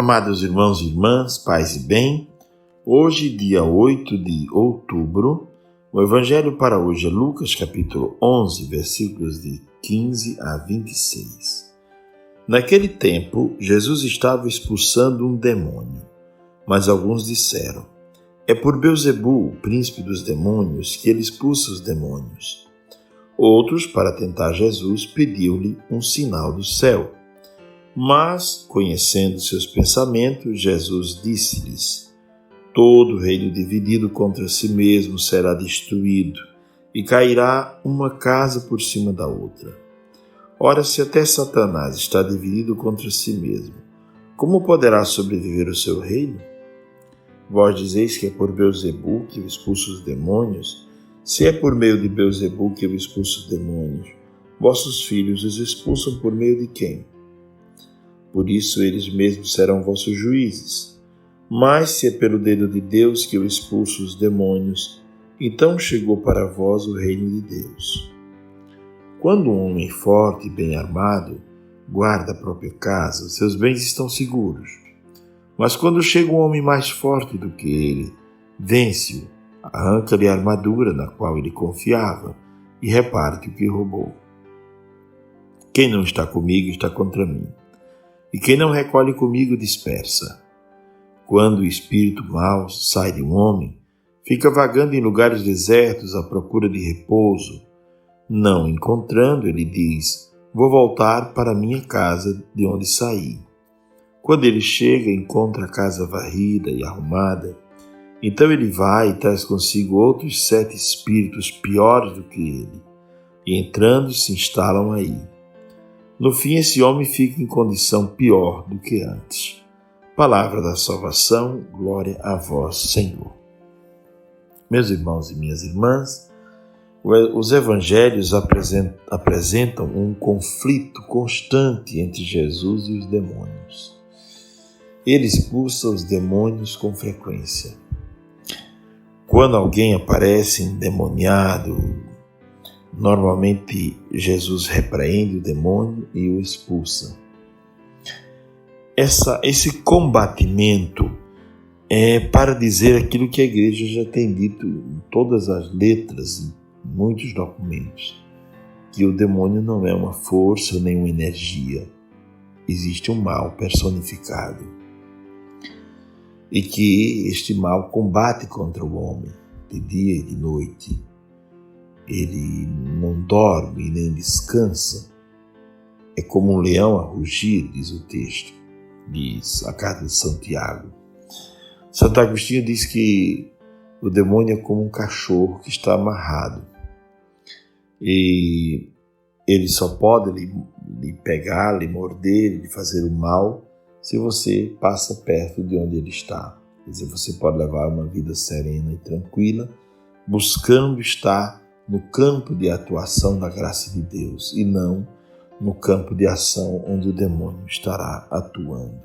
Amados irmãos e irmãs, paz e bem, hoje, dia 8 de outubro, o Evangelho para hoje é Lucas capítulo 11, versículos de 15 a 26. Naquele tempo, Jesus estava expulsando um demônio, mas alguns disseram: é por Beelzebul, o príncipe dos demônios, que ele expulsa os demônios. Outros, para tentar Jesus, pediu-lhe um sinal do céu. Mas, conhecendo seus pensamentos, Jesus disse-lhes: todo reino dividido contra si mesmo será destruído, e cairá uma casa por cima da outra. Ora, se até Satanás está dividido contra si mesmo, como poderá sobreviver o seu reino? Vós dizeis que é por Beelzebul que eu expulso os demônios? Se é por meio de Beelzebul que eu expulso os demônios, vossos filhos os expulsam por meio de quem? Por isso eles mesmos serão vossos juízes. Mas se é pelo dedo de Deus que eu expulso os demônios, então chegou para vós o reino de Deus. Quando um homem forte e bem armado guarda a própria casa, seus bens estão seguros. Mas quando chega um homem mais forte do que ele, vence-o, arranca-lhe a armadura na qual ele confiava e reparte o que roubou. Quem não está comigo está contra mim. E quem não recolhe comigo dispersa. Quando o espírito mau sai de um homem, fica vagando em lugares desertos à procura de repouso. Não encontrando, ele diz: vou voltar para minha casa de onde saí. Quando ele chega, encontra a casa varrida e arrumada. Então ele vai e traz consigo outros 7 espíritos piores do que ele, e entrando se instalam aí. No fim, esse homem fica em condição pior do que antes. Palavra da salvação, glória a vós, Senhor. Meus irmãos e minhas irmãs, os evangelhos apresentam um conflito constante entre Jesus e os demônios. Ele expulsa os demônios com frequência. Quando alguém aparece endemoniado, normalmente Jesus repreende o demônio e o expulsa. Esse combatimento é para dizer aquilo que a igreja já tem dito em todas as letras, em muitos documentos, que o demônio não é uma força nem uma energia. Existe um mal personificado. E que este mal combate contra o homem, de dia e de noite. Ele não dorme nem descansa. É como um leão a rugir, diz o texto, diz a carta de Santiago. Santo Agostinho diz que o demônio é como um cachorro que está amarrado. E ele só pode lhe pegar, lhe morder, lhe fazer o mal, se você passa perto de onde ele está. Quer dizer, você pode levar uma vida serena e tranquila, buscando estar no campo de atuação da graça de Deus e não no campo de ação onde o demônio estará atuando.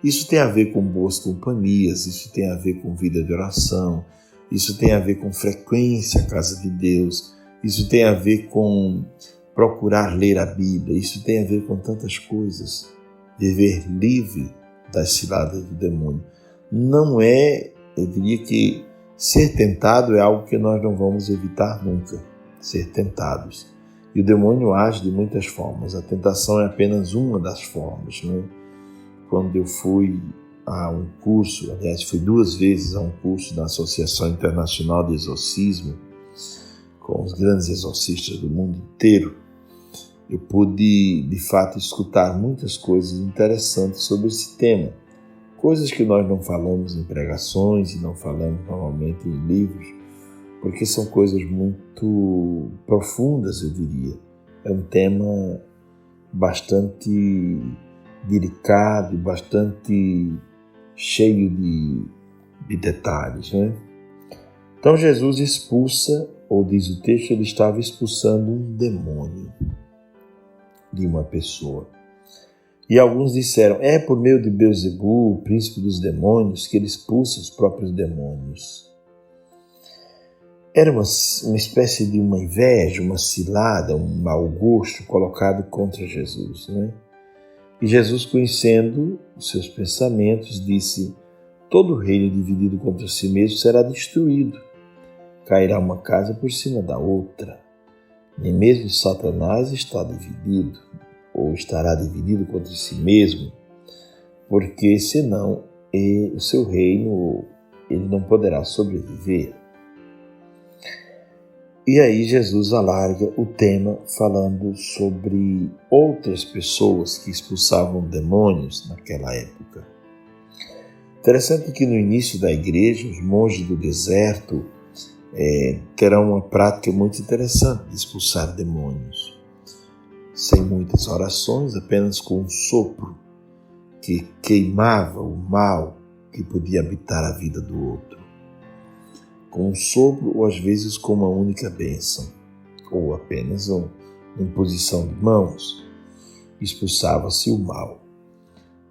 Isso tem a ver com boas companhias, isso tem a ver com vida de oração, isso tem a ver com frequência à casa de Deus, isso tem a ver com procurar ler a Bíblia, isso tem a ver com tantas coisas. Viver livre das ciladas do demônio. Não é, eu diria que ser tentado é algo que nós não vamos evitar nunca, ser tentados. E o demônio age de muitas formas, a tentação é apenas uma das formas. Né? Quando eu fui a um curso, aliás, fui 2 vezes a um curso da Associação Internacional de Exorcismo, com os grandes exorcistas do mundo inteiro, eu pude, de fato, escutar muitas coisas interessantes sobre esse tema. Coisas que nós não falamos em pregações e não falamos normalmente em livros, porque são coisas muito profundas, eu diria. É um tema bastante delicado, bastante cheio de detalhes, né? Então Jesus expulsa, ou diz o texto, ele estava expulsando um demônio de uma pessoa. E alguns disseram: é por meio de Beelzebul, o príncipe dos demônios, que ele expulsa os próprios demônios. Era uma espécie de uma inveja, uma cilada, um mau gosto colocado contra Jesus, né? E Jesus, conhecendo os seus pensamentos, disse: todo reino dividido contra si mesmo será destruído. Cairá uma casa por cima da outra. Nem mesmo Satanás está dividido, ou estará dividido contra si mesmo, porque senão o seu reino ele não poderá sobreviver. E aí Jesus alarga o tema falando sobre outras pessoas que expulsavam demônios naquela época. Interessante que no início da igreja, os monges do deserto terão uma prática muito interessante de expulsar demônios. Sem muitas orações, apenas com um sopro que queimava o mal que podia habitar a vida do outro. Com um sopro ou às vezes com uma única bênção, ou apenas uma imposição de mãos, expulsava-se o mal.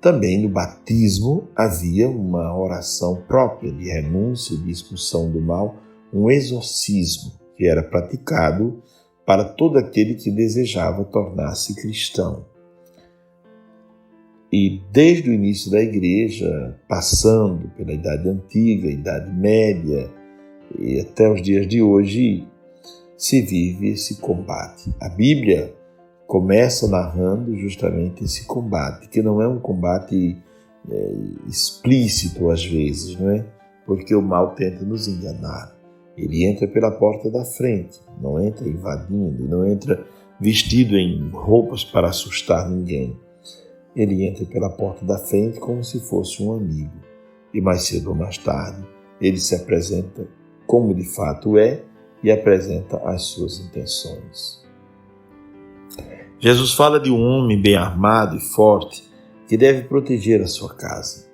Também no batismo havia uma oração própria de renúncia, de expulsão do mal, um exorcismo que era praticado para todo aquele que desejava tornar-se cristão. E desde o início da igreja, passando pela Idade Antiga, Idade Média e até os dias de hoje, se vive esse combate. A Bíblia começa narrando justamente esse combate, que não é um combate explícito às vezes, não é? Porque o mal tenta nos enganar. Ele entra pela porta da frente, não entra invadindo, não entra vestido em roupas para assustar ninguém. Ele entra pela porta da frente como se fosse um amigo. E mais cedo ou mais tarde, ele se apresenta como de fato é e apresenta as suas intenções. Jesus fala de um homem bem armado e forte que deve proteger a sua casa.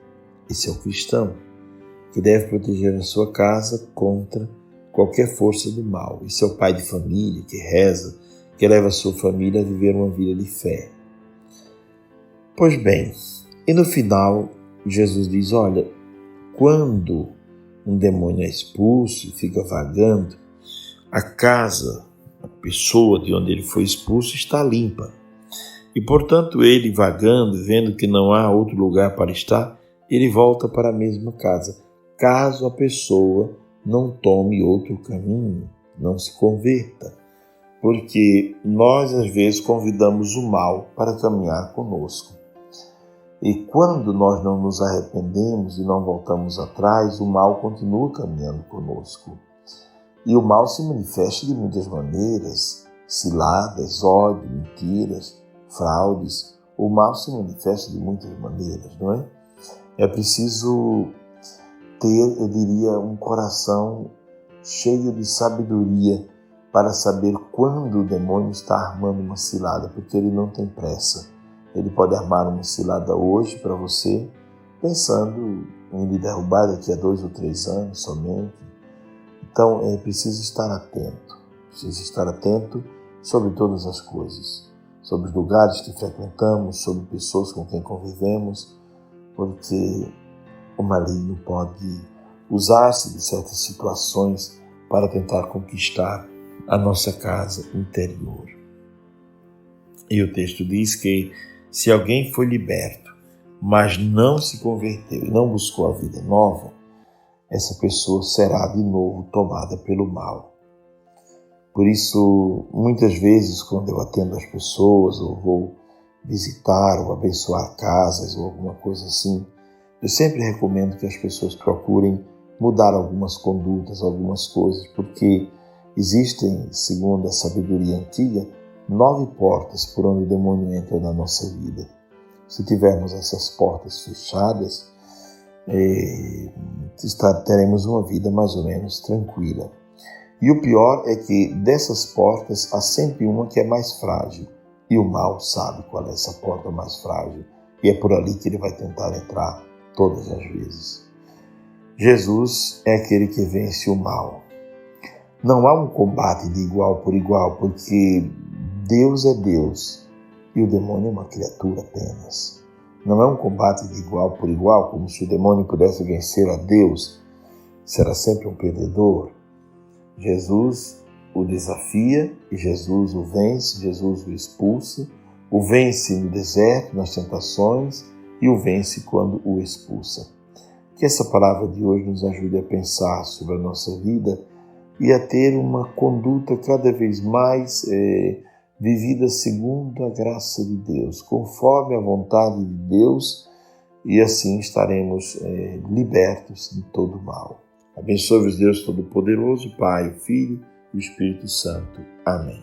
Esse é o cristão, que deve proteger a sua casa contra qualquer força do mal. Esse é o pai de família que reza, que leva a sua família a viver uma vida de fé. Pois bem, e no final, Jesus diz, olha, quando um demônio é expulso e fica vagando, a casa, a pessoa de onde ele foi expulso está limpa. E, portanto, ele vagando, vendo que não há outro lugar para estar, ele volta para a mesma casa, caso a pessoa não tome outro caminho, não se converta. Porque nós, às vezes, convidamos o mal para caminhar conosco. E quando nós não nos arrependemos e não voltamos atrás, o mal continua caminhando conosco. E o mal se manifesta de muitas maneiras, ciladas, ódio, mentiras, fraudes. O mal se manifesta de muitas maneiras, não é? É preciso ter, eu diria, um coração cheio de sabedoria para saber quando o demônio está armando uma cilada, porque ele não tem pressa. Ele pode armar uma cilada hoje para você, pensando em lhe derrubar daqui a 2 ou 3 anos somente. Então é preciso estar atento sobre todas as coisas, sobre os lugares que frequentamos, sobre pessoas com quem convivemos, porque o maligno pode usar-se de certas situações para tentar conquistar a nossa casa interior. E o texto diz que se alguém foi liberto, mas não se converteu e não buscou a vida nova, essa pessoa será de novo tomada pelo mal. Por isso, muitas vezes, quando eu atendo as pessoas, ou vou visitar ou abençoar casas ou alguma coisa assim, eu sempre recomendo que as pessoas procurem mudar algumas condutas, algumas coisas, porque existem, segundo a sabedoria antiga, 9 portas por onde o demônio entra na nossa vida. Se tivermos essas portas fechadas, teremos uma vida mais ou menos tranquila. E o pior é que dessas portas há sempre uma que é mais frágil. E o mal sabe qual é essa porta mais frágil. E é por ali que ele vai tentar entrar todas as vezes. Jesus é aquele que vence o mal. Não há um combate de igual por igual, porque Deus é Deus e o demônio é uma criatura apenas. Não é um combate de igual por igual, como se o demônio pudesse vencer a Deus. Será sempre um perdedor. Jesus o desafia e Jesus o vence, Jesus o expulsa, o vence no deserto, nas tentações, e o vence quando o expulsa. Que essa palavra de hoje nos ajude a pensar sobre a nossa vida e a ter uma conduta cada vez mais vivida segundo a graça de Deus, conforme a vontade de Deus, e assim estaremos libertos de todo o mal. Abençoe-vos Deus Todo-Poderoso, Pai, o Filho e o Espírito Santo. Amém.